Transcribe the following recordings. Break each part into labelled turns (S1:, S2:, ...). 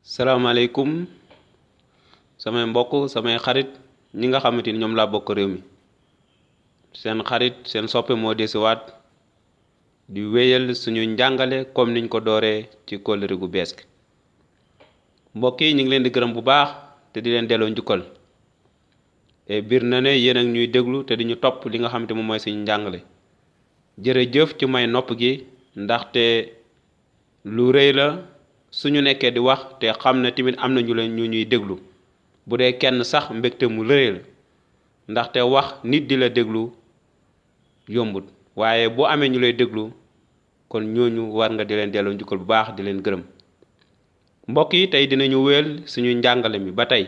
S1: salaamaaleykum samay mbokk samay xarit ñi nga xamante ni ñoom laa bokk réew mi seen xarit seen soppe moo desiwaat di wéyal suñu njàngale comme niñ ko dooree ci kóllëre gu bees gi mbokk yi ñu ngi leen di gërëm bu baax te di leen delloo njukkal et biir na ne yéen ak ñuy déglu te di ñu topp li nga xamante moom mooy suñu njàngale jërëjëf ci may nopp gi ndaxte lu rëy la suñu nekkee di wax te xam ne tamit am na ñu leen ñu ñuy déglu bu dee kenn sax mbégte mu rëy la ndaxte wax nit di la déglu yombut waaye bu amee ñu lay déglu kon ñooñu war nga di leen delloo njukkal bu baax di leen gërëm mbokk yi tey dinañu wéyal suñu njàngale mi ba tey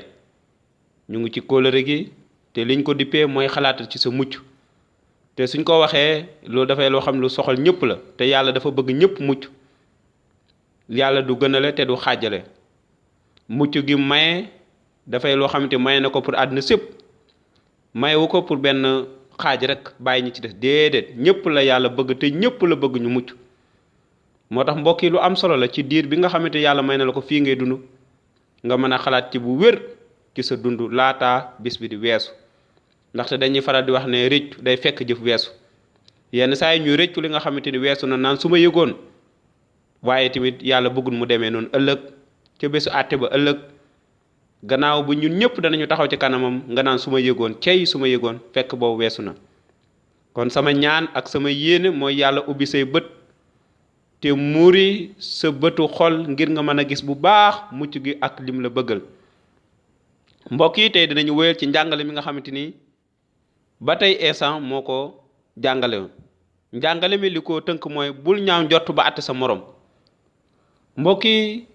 S1: ñu ngi ci kóllëre gi te liñ ko dippee mooy xalaatal ci sa mucc te suñ ko waxee loolu dafay loo xam lu soxal ñëpp la te yàlla dafa bëgg ñëpp mucc yàlla du gënale te du xaajale mucc gi maye dafay loo xamante maye na ko pour àdduna sépp mayewu ko pour benn xaaj rek bàyyi ñi ci des déedéet ñëpp la yàlla bëgg te ñëpp la bëgg ñu mucc moo tax mbokk yi lu am solo la ci diir bi nga xamante yàlla may na la ko fii ngay dund nga mën a xalaat ci bu wér ci sa dund laataa bis bi di weesu ndaxte dañuy faral di wax ne rëccu day fekk jëf weesu yenn saa yi ñuy rëccu li nga xamante ni weesu na naan su ma yëgoon waaye tamit yàlla bëggul mu demee noonu ëllëg ca bésu àtte ba ëllëg gannaaw bu ñun ñëpp danañu taxaw ci kanamam nga naan su ma yëgoon cey su ma yëgoon fekk boobu weesu na kon sama ñaan ak sama yéene mooy yàlla ubbi say bët te muuri sa bëtu xol ngir nga mën a gis bu baax mucc gi ak lim la bëggal mbokk yi tey dinañu wéyal ci njàngale mi nga xamante ni ba tey Esan moo ko jàngale woon njàngale mi li ko tënk mooy bul ñaaw njort ba àtte sa morom mbokk yi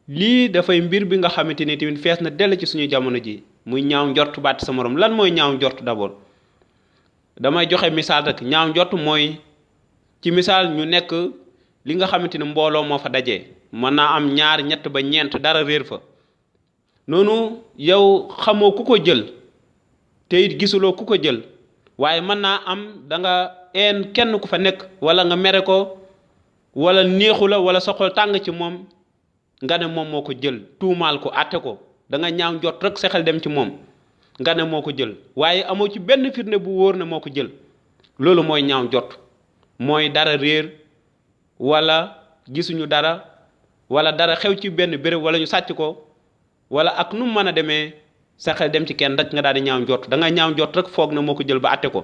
S1: lii dafay mbir bi nga xamante ni tamit fees na dell ci suñu jamono ji muy ñaaw njort ba àtte sa morom lan mooy ñaaw njort d'abord damay joxe misaal rek ñaaw njort mooy ci misaal ñu nekk li nga xamante ni mbooloo moo fa dajee mën naa am ñaar ñett ba ñeent dara réer fa noonu yow xamoo ku ko jël te it gisuloo ku ko jël waaye mën naa am da nga kenn ku fa nekk wala nga mere ko wala neexu la wala sa xol tàng ci moom nga ne moom moo ko jël tuumaal ko àtte ko da nga ñaaw njort rek sa xel dem ci moom nga ne moo ko jël waaye amoo ci benn firnde bu wóor ne moo ko jël loolu mooy ñaaw njort mooy dara réer wala gisuñu dara wala dara xew ci benn béréb wala ñu sàcc ko wala ak nu mu mën a demee sa xel dem ci kenn rek nga daal di ñaaw njort da nga ñaaw njort rek foog na moo ko jël ba àtte ko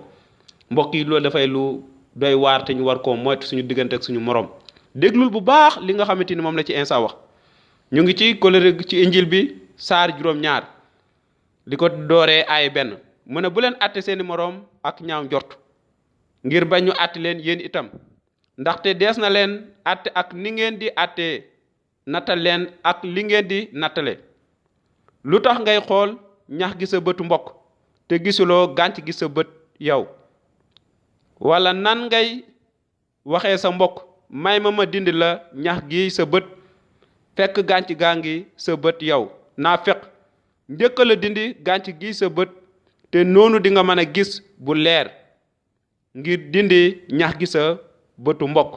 S1: mbokk yi loolu dafay lu doy waar te ñu war koo moytu suñu diggante ak suñu morom déglul bu baax li nga xamante ni moom la ci Insa wax ñu ngi ci kóllëre ci injil bi saar juróom-ñaar li ko dooree ay benn mu ne bu leen àtte seeni moroom ak ñaaw njort ngir bañ ñu àtte leen yéen itam ndaxte dees na leen àtte ak ni ngeen di àttee nattal leen ak li ngeen di nattale lu tax ngay xool ñax gi sa bëtu mbokk te gisuloo gànc gi sa bët yow wala nan ngay waxee sa mbokk may ma dindi la ñax gi sa bët fekk gànc gaa ngi sa bët yow naa fekk njëkk la dindi gànc gi sa bët te noonu di nga mën a gis bu leer ngir dindi ñax gi sa bëtu mbokk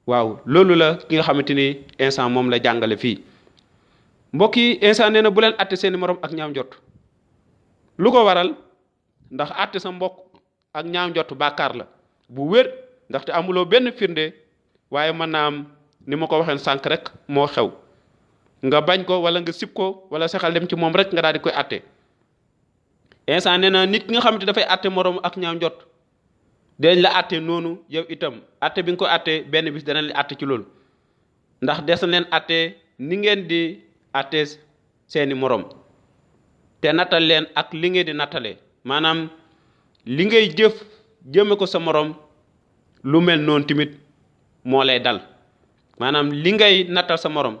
S1: waaw loolu la ki nga xamante ni Insa moom la jàngale fii mbokk yi Insa nee na bu leen àtte seeni morom ak ñaaw njort lu ko waral ndax àtte sa mbokk ak ñaaw njort bàkkaar la bu wér ndaxte amuloo benn firnde waaye mën naa am ni ma ko waxee sànq rek moo xew nga bañ ko wala nga sib ko wala saxal dem ci moom rek nga daal di koy àtte Insa nee na nit ki nga xamante dafay àtte morom ak ñaaw njort dañ la àtte noonu yow itam àtte bi nga ko àtte benn bis danañ la àtte ci loolu ndax des na leen àtte ni ngeen di àtte seeni morom te nattal leen ak li ngeen di nattale maanaam li ngay jëf jëme ko sa morom lu mel noonu tamit moo lay dal maanaam li ngay nattal sa morom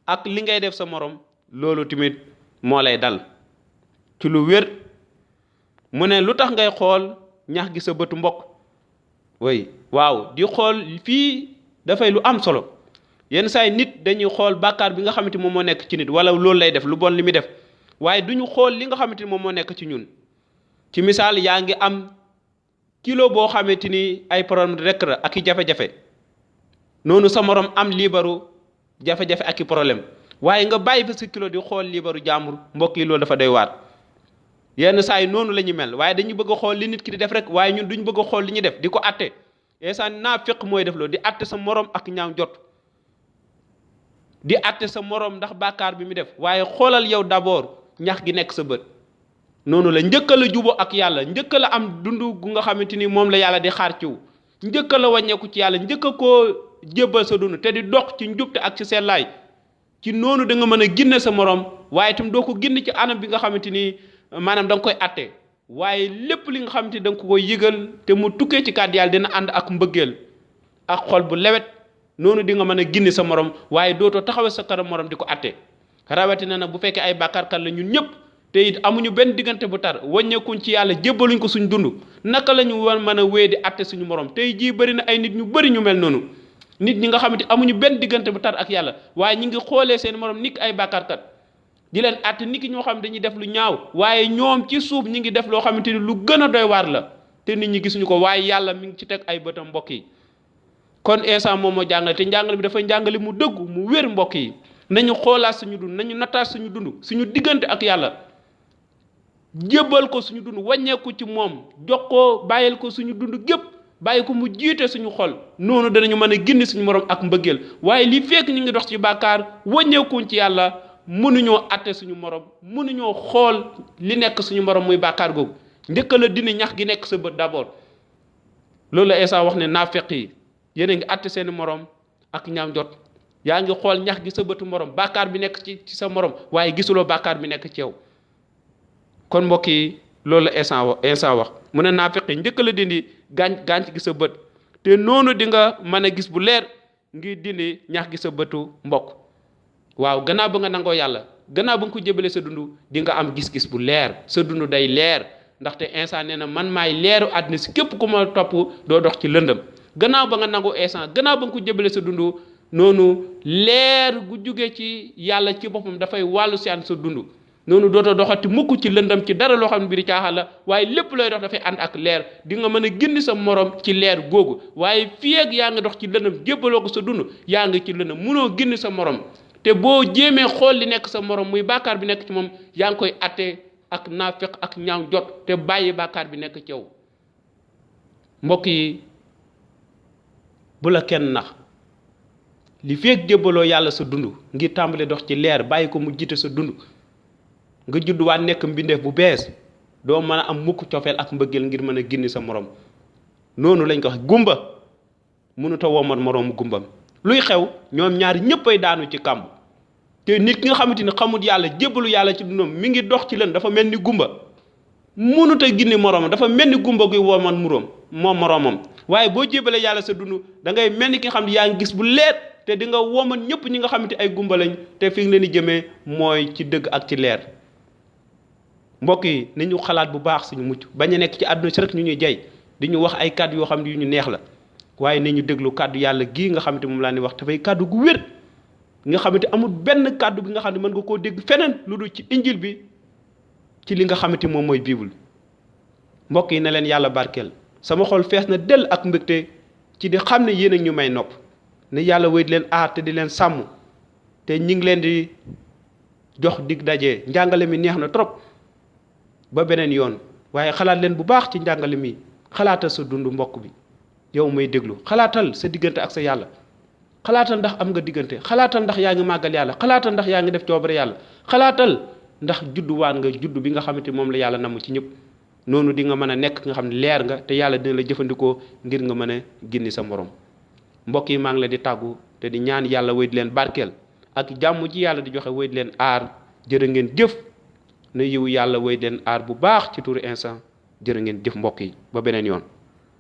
S1: ak li ngay def sa morom loolu tamit moo lay dal ci lu wér mu ne lu tax ngay xool ñax gi sa bëtu mbokk way waaw di xool fii dafay lu am solo yenn saa yi nit dañuy xool bàkkaar bi nga xamante moom moo nekk ci nit wala loolu lay def lu bon li muy def waaye duñu xool li nga xamante ni moom moo nekk ci ñun ci misaal yaa ngi am kilo boo xamante ni ay problème rek la ak i jafe-jafe noonu sa morom am liibaru jafe-jafe ak i problème waaye nga bàyyi fa sa kilo di xool liibaru jàmbur mbokk yi loolu dafa doy waar yenn saa yi noonu la ñu mel waaye dañu bëgg a xool li nit ki di def rek waaye ñun duñ bëgg a xool li ñu def di ko atte esa naafiq mooy def loolu di atte sa morom ak ñaaw jot di atte sa morom ndax bàkkaar bi mu def waaye xoolal yow d'abord ñax gi nekk sa bët noonu la njëkka la jubo ak yàlla njëkka la am dund gu nga xamante ni moom la yàlla di xaar ciw njëkka la wàññeeku ci yàlla njëkka koo jébbal sa dund te di dox ci njubte ak ci sellaay ci noonu da nga mën a ginne sa morom waaye itam doo ko génn ci anam bi nga xamante ni maanaam da nga koy atte waaye lépp li nga xamante ni da nga ko koy yëgal te mu tukkee ci kàddu yàlla dina ànd ak mbëggeel ak xol bu lewet noonu di nga mën a ginne sa morom waaye dootoo taxawee sa kanam morom di ko atte rawatina nag bu fekkee ay bàkkaarkat la ñun ñëpp te it amuñu benn diggante bu tar wàññeekuñ ci yàlla jébbaluñ ko suñ dund naka la ñu war mën a wéy di atte suñu morom tey jii bëri na ay nit ñu bëri ñu mel noonu nit ñi nga xamante amuñu benn diggante bu tar ak yàlla waaye ñi ngi xoolee seen morom niki ay bàkkaarkat di leen atte niki ñoo xam dañuy def lu ñaaw waaye ñoom ci suuf ñi ngi def loo xamante ni lu gën a doy waar la te nit ñi gisuñu ko waaye yàlla mi ngi ci teg ay bëtam mbokk yi kon instant moom moo jàngale te njàngale bi dafay njàngale mu dëggu mu wér mbokk yi nañu xoolaat suñu dund nañu nattaat suñu dund suñu diggante ak yàlla jébbal ko suñu dund wàññeeku ci moom jox ko bàyyil ko suñu dund gépp bàyyi ko mu jiite suñu xol noonu danañu mën a gindi suñu morom ak mbëggeel waaye li fekk ñu ngi dox ci bàkkaar wàññeekuñ ci yàlla mënuñoo atte suñu morom mënuñoo xool li nekk suñu morom muy bàkkaar googu njëkk la dina ñax gi nekk sa bët d'abord loolu la Esa wax ne naafeq yi yéen a ngi atte seeni morom ak ñaaw jot yaa ngi xool ñax gi sa bëtu morom bàkkaar bi nekk ci sa morom waaye gisuloo bàkkaar bi nekk ci yow kon mbokk yi loolu la Esa wax mu ne naafeq yi njëkk la dindi gànc gi sa bët te noonu di nga mën a gis bu leer ngir dindi ñax gi sa bëtu mbokk waaw gannaaw ba nga nangoo yàlla gannaaw ba nga ko jébale sa dund di nga am gis-gis bu leer sa dund day leer ndaxte Esa nee na man maay leeru àddina si képp ku ma topp doo dox ci lëndëm gannaaw ba nga nangoo Esa gannaaw ba nga ko jébale sa dund noonu leer gu jóge ci yàlla ci boppam dafay wàllu si ànd sa dund noonu dootoo doxati mukk ci lëndam ci dara loo xam ne mbiri caaxaan la waaye lépp looy dox dafay ànd ak leer di nga mën a génn sa morom ci leer googu waaye fii ak yaa ngi dox ci lëndam jébbaloo ko sa dund yaa ngi ci lëndam munoo génn sa morom te boo jéemee xool li nekk sa morom muy bàkkaar bi nekk ci moom yaa ngi koy atte ak naafeq ak ñaaw jot te bàyyi bàkkaar bi nekk ci yow mbokk yi bu la kenn nax li feek jébbaloo yàlla sa dund ngir tàmbale dox ci leer bàyyi ko mu jiite sa dund nga judduwaat nekk mbindeef bu bees doo mën a am mukk cofeel ak mbëggeel ngir mën a ginni sa morom noonu lañ ko wax gumba mënuta womat moroomu gumbam luy xew ñoom ñaari ñëppay daanu ci kàmb te nit ki nga xamante ni xamut yàlla jébbalu yàlla ci dundam mi ngi dox ci leen dafa mel ni gumba mënuta ginni moroomam dafa mel ni gumba guy womat moom moroomam waaye boo jébbalee yàlla sa dund da ngay mel ni ki nga xam ne yaa ngi gis bu leer te di nga womat ñëpp ñi nga xamante ay gumba lañ te fi nga leen di jëmee mooy ci dëgg ak ci leer mbokk yi nañu xalaat bu baax suñu mucc bañ a nekk ci àdduna si rek ñu ñuy jay di ñu wax ay kàddu yoo xam ne yu ñu neex la waaye nañu déglu kàddu yàlla gii nga xamante moom laa ni wax dafay kàddu gu wér nga xamante amul benn kàddu bi nga xam ne mën nga koo dégg feneen lu dul ci injil bi ci li nga xamante moom mooy bible mbokk yi na leen yàlla barkeel sama xol fees na dell ak mbégte ci di xam ne yéen a ñu may nopp ne yàlla wéy di leen aar te di leen sàmm te ñi ngi leen di jox dig daje njàngale mi neex na trop ba beneen yoon waaye xalaat leen bu baax ci njàngale mi xalaatal sa dund mbokk bi yow may déglu xalaatal sa diggante ak sa yàlla xalaatal ndax am nga diggante xalaatal ndax yaa ngi màggal yàlla xalaatal ndax yaa ngi def coobare yàlla xalaatal ndax judduwaat nga juddu bi nga xamante moom la yàlla namm ci ñëpp noonu di nga mën a nekk nga xam ne leer nga te yàlla dina la jëfandikoo ngir nga mën a ginni sa morom mbokk yi maa ngi leen di tàggu te di ñaan yàlla wéy di leen barkeel ak jàmm ji yàlla di joxe wéy di leen aar jërë ngeen jëf na yiw yàlla wéy di leen aar bu baax ci turu instant jërë ngeen jëf mbokk yi ba beneen yoon